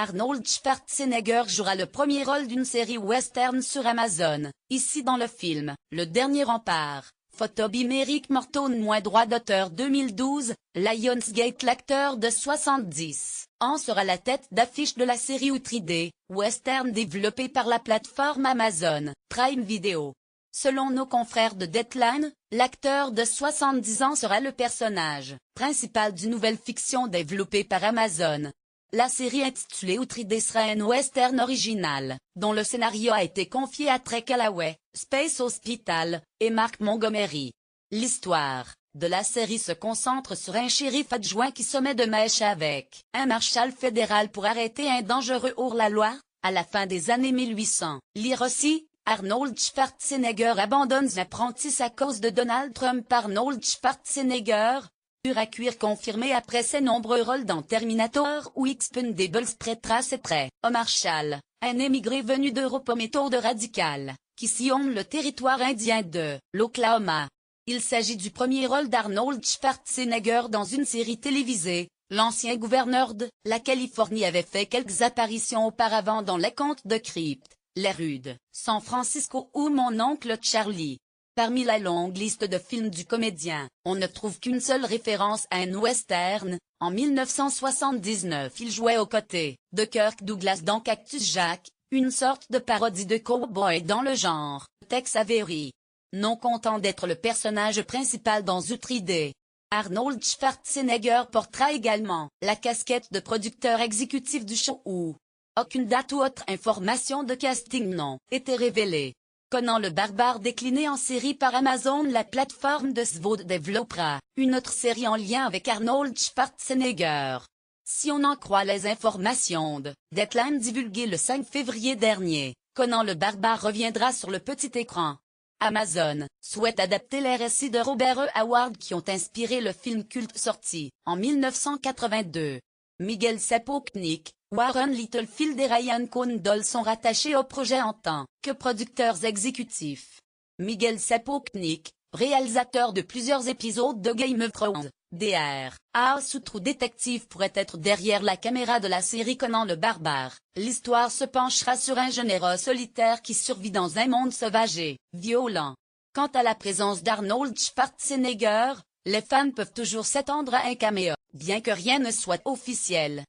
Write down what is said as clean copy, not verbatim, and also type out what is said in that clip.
Arnold Schwarzenegger jouera le premier rôle d'une série western sur Amazon, ici dans le film « Le Dernier Rempart ». Photo Biméric Morton droit d'auteur 2012, Lionsgate. L'acteur de 70 ans sera la tête d'affiche de la série Outre-idée, western développée par la plateforme Amazon Prime Video. Selon nos confrères de Deadline, l'acteur de 70 ans sera le personnage principal d'une nouvelle fiction développée par Amazon. La série intitulée Outre-idée sera un western original, dont le scénario a été confié à Trey Calloway, Space Hospital, et Mark Montgomery. L'histoire de la série se concentre sur un shérif adjoint qui se met de mèche avec un marshal fédéral pour arrêter un dangereux hors-la-loi, à la fin des années 1800. Lire aussi, Arnold Schwarzenegger abandonne l'apprentisse à cause de Donald Trump. Arnold Schwarzenegger, dur à cuire confirmé après ses nombreux rôles dans Terminator ou Expendables prêtera ses traits au Marshall, un émigré venu d'Europe aux méthodes radicales, qui sillonne le territoire indien de l'Oklahoma. Il s'agit du premier rôle d'Arnold Schwarzenegger dans une série télévisée. L'ancien gouverneur de la Californie avait fait quelques apparitions auparavant dans Les Contes de Crypte, Les Rudes, San Francisco ou Mon oncle Charlie. Parmi la longue liste de films du comédien, on ne trouve qu'une seule référence à un western. En 1979, il jouait aux côtés de Kirk Douglas dans Cactus Jack, une sorte de parodie de cowboy dans le genre Tex Avery. Non content d'être le personnage principal dans Outre-idée, Arnold Schwarzenegger portera également la casquette de producteur exécutif du show où aucune date ou autre information de casting n'a été révélée. Conan le Barbare décliné en série par Amazon. La plateforme de SVOD développera une autre série en lien avec Arnold Schwarzenegger. Si on en croit les informations de Deadline divulguées le 5 février dernier, Conan le Barbare reviendra sur le petit écran. Amazon souhaite adapter les récits de Robert E. Howard qui ont inspiré le film culte sorti en 1982. Miguel Sapochnik, Warren Littlefield et Ryan Condal sont rattachés au projet en tant que producteurs exécutifs. Miguel Sapochnik, réalisateur de plusieurs épisodes de Game of Thrones, Dr. House ou True Detective, pourrait être derrière la caméra de la série Conan le Barbare. L'histoire se penchera sur un jeune héros solitaire qui survit dans un monde sauvage et violent. Quant à la présence d'Arnold Schwarzenegger, les fans peuvent toujours s'attendre à un caméo, bien que rien ne soit officiel.